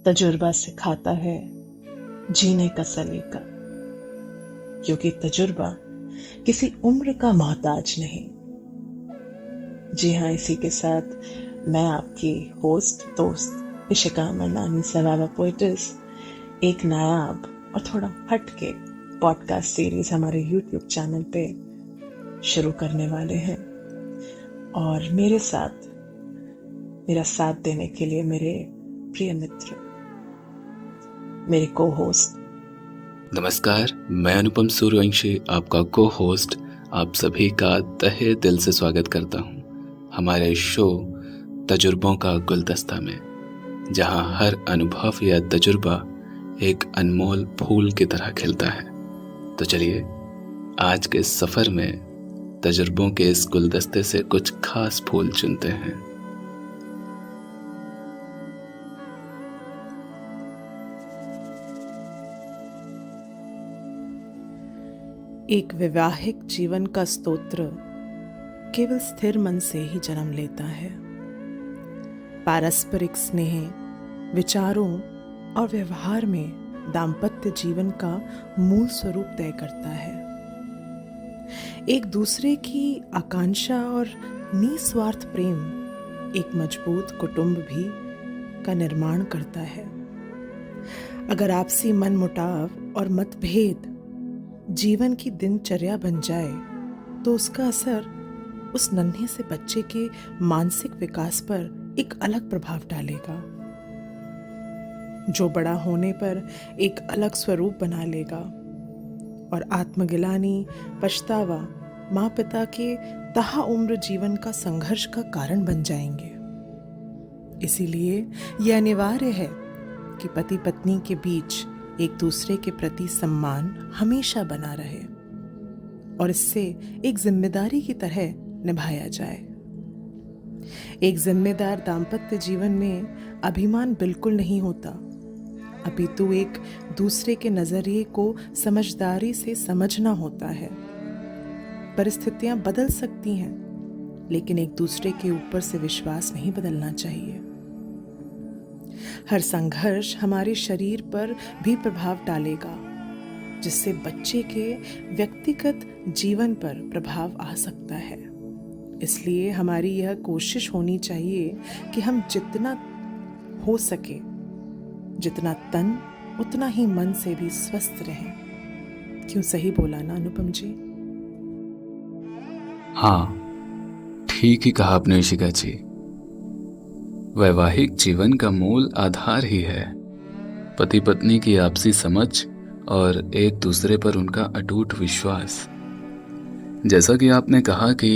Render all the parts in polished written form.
तजुर्बा सिखाता है जीने का सलीका, क्योंकि तजुर्बा किसी उम्र का मोहताज नहीं। जी हाँ, इसी के साथ मैं आपकी होस्ट दोस्त इशिका मरनानी सवावा पोइट्स एक नायाब और थोड़ा हटके पॉडकास्ट सीरीज हमारे यूट्यूब चैनल पे शुरू करने वाले हैं। और मेरा साथ देने के लिए मेरे प्रिय मित्र, मेरे को होस्ट। नमस्कार, मैं अनुपम सूर्यवंशी आपका को होस्ट आप सभी का तहे दिल से स्वागत करता हूँ हमारे शो तजुर्बों का गुलदस्ता में, जहाँ हर अनुभव या तजुर्बा एक अनमोल फूल की तरह खिलता है। तो चलिए आज के सफ़र में तजुर्बों के इस गुलदस्ते से कुछ खास फूल चुनते हैं। एक वैवाहिक जीवन का स्तोत्र केवल स्थिर मन से ही जन्म लेता है। पारस्परिक स्नेह, विचारों और व्यवहार में दाम्पत्य जीवन का मूल स्वरूप तय करता है। एक दूसरे की आकांक्षा और निस्वार्थ प्रेम एक मजबूत कुटुंब भी का निर्माण करता है। अगर आपसी मनमुटाव और मतभेद जीवन की दिनचर्या बन जाए तो उसका असर उस नन्हे से बच्चे के मानसिक विकास पर एक अलग प्रभाव डालेगा, जो बड़ा होने पर एक अलग स्वरूप बना लेगा और आत्मगिलानी, पछतावा माँ पिता के तहा उम्र जीवन का संघर्ष का कारण बन जाएंगे। इसीलिए यह अनिवार्य है कि पति पत्नी के बीच एक दूसरे के प्रति सम्मान हमेशा बना रहे और इससे एक जिम्मेदारी की तरह निभाया जाए। एक जिम्मेदार दाम्पत्य जीवन में अभिमान बिल्कुल नहीं होता, अपितु एक दूसरे के नजरिए को समझदारी से समझना होता है। परिस्थितियां बदल सकती हैं, लेकिन एक दूसरे के ऊपर से विश्वास नहीं बदलना चाहिए। हर संघर्ष हमारे शरीर पर भी प्रभाव डालेगा, जिससे बच्चे के व्यक्तिगत जीवन पर प्रभाव आ सकता है। इसलिए हमारी यह कोशिश होनी चाहिए कि हम जितना हो सके, जितना तन उतना ही मन से भी स्वस्थ रहें। क्यों सही बोला ना अनुपम जी? हाँ, ठीक ही कहा आपने इशिका जी। वैवाहिक जीवन का मूल आधार ही है पति पत्नी की आपसी समझ और एक दूसरे पर उनका अटूट विश्वास। जैसा कि आपने कहा कि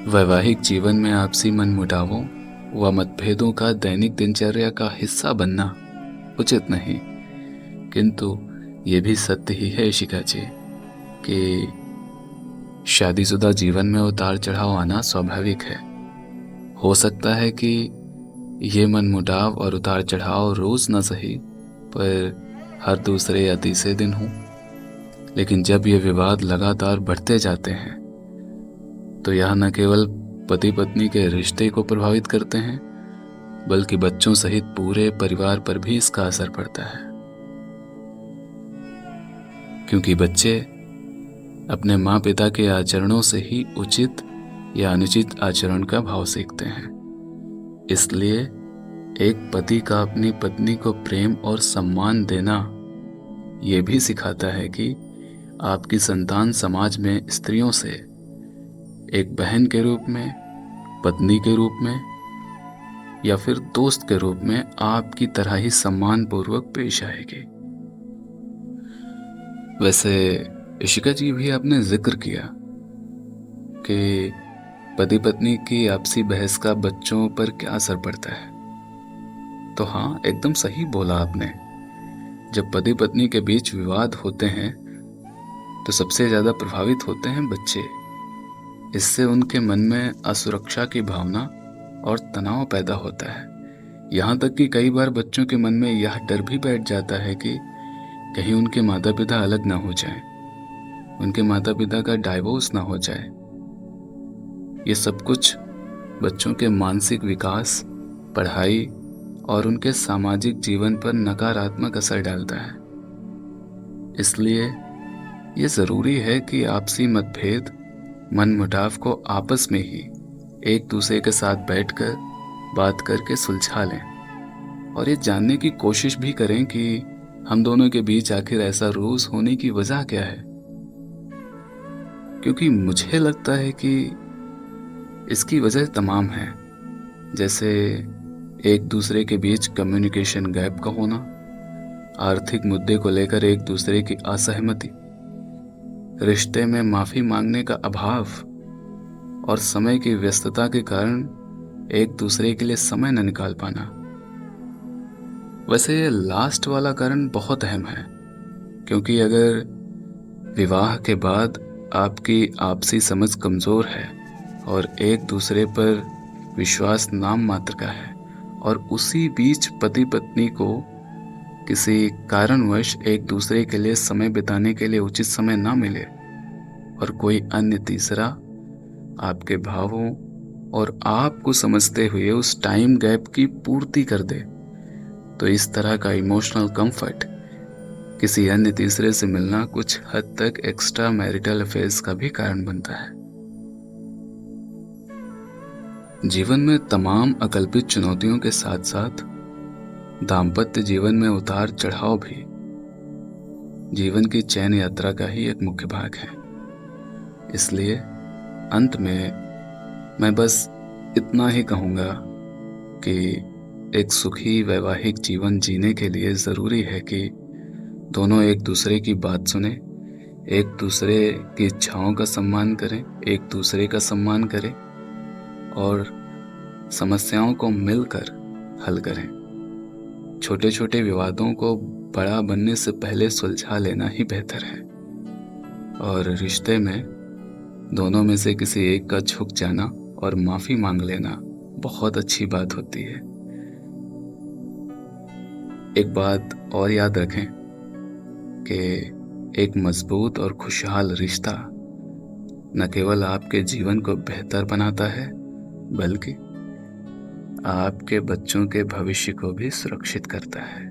वैवाहिक जीवन में आपसी मनमुटावों व मतभेदों का दैनिक दिनचर्या का हिस्सा बनना उचित नहीं, किंतु ये भी सत्य ही है इशिका जी कि शादीशुदा जीवन में उतार चढ़ाव आना स्वाभाविक है। हो सकता है कि ये मनमुटाव और उतार चढ़ाव रोज न सही पर हर दूसरे या तीसरे दिन हो, लेकिन जब ये विवाद लगातार बढ़ते जाते हैं तो यह न केवल पति पत्नी के रिश्ते को प्रभावित करते हैं, बल्कि बच्चों सहित पूरे परिवार पर भी इसका असर पड़ता है। क्योंकि बच्चे अपने माँ पिता के आचरणों से ही उचित या अनुचित आचरण का भाव सीखते हैं। इसलिए एक पति का अपनी पत्नी को प्रेम और सम्मान देना ये भी सिखाता है कि आपकी संतान समाज में स्त्रियों से एक बहन के रूप में, पत्नी के रूप में या फिर दोस्त के रूप में आपकी तरह ही सम्मान पूर्वक पेश आएगी। वैसे इशिका जी भी आपने जिक्र किया कि पति पत्नी की आपसी बहस का बच्चों पर क्या असर पड़ता है। तो हाँ, एकदम सही बोला आपने। जब पति पत्नी के बीच विवाद होते हैं तो सबसे ज्यादा प्रभावित होते हैं बच्चे। इससे उनके मन में असुरक्षा की भावना और तनाव पैदा होता है। यहाँ तक कि कई बार बच्चों के मन में यह डर भी बैठ जाता है कि कहीं उनके माता पिता अलग ना हो जाएं, उनके माता पिता का डाइवोर्स ना हो जाए। ये सब कुछ बच्चों के मानसिक विकास, पढ़ाई और उनके सामाजिक जीवन पर नकारात्मक असर डालता है। इसलिए ये ज़रूरी है कि आपसी मतभेद, मनमुटाव को आपस में ही एक दूसरे के साथ बैठकर बात करके सुलझा लें और ये जानने की कोशिश भी करें कि हम दोनों के बीच आखिर ऐसा रोज होने की वजह क्या है। क्योंकि मुझे लगता है कि इसकी वजह तमाम है, जैसे एक दूसरे के बीच कम्युनिकेशन गैप का होना, आर्थिक मुद्दे को लेकर एक दूसरे की असहमति, रिश्ते में माफी मांगने का अभाव और समय की व्यस्तता के कारण एक दूसरे के लिए समय न निकाल पाना। वैसे ये लास्ट वाला कारण बहुत अहम है, क्योंकि अगर विवाह के बाद आपकी आपसी समझ कमज़ोर है और एक दूसरे पर विश्वास नाम मात्र का है और उसी बीच पति पत्नी को किसी कारणवश एक दूसरे के लिए समय बिताने के लिए उचित समय ना मिले और कोई अन्य तीसरा आपके भावों और आपको समझते हुए उस टाइम गैप की पूर्ति कर दे, तो इस तरह का इमोशनल कंफर्ट किसी अन्य तीसरे से मिलना कुछ हद तक एक्स्ट्रा मैरिटल अफेयर्स का भी कारण बनता है। जीवन में तमाम अकल्पित चुनौतियों के साथ साथ दाम्पत्य जीवन में उतार चढ़ाव भी जीवन की चैन यात्रा का ही एक मुख्य भाग है। इसलिए अंत में मैं बस इतना ही कहूँगा कि एक सुखी वैवाहिक जीवन जीने के लिए ज़रूरी है कि दोनों एक दूसरे की बात सुने, एक दूसरे की इच्छाओं का सम्मान करें, एक दूसरे का सम्मान करें और समस्याओं को मिलकर हल करें। छोटे छोटे विवादों को बड़ा बनने से पहले सुलझा लेना ही बेहतर है और रिश्ते में दोनों में से किसी एक का झुक जाना और माफ़ी मांग लेना बहुत अच्छी बात होती है। एक बात और याद रखें कि एक मजबूत और खुशहाल रिश्ता न केवल आपके जीवन को बेहतर बनाता है, बल्कि आपके बच्चों के भविष्य को भी सुरक्षित करता है।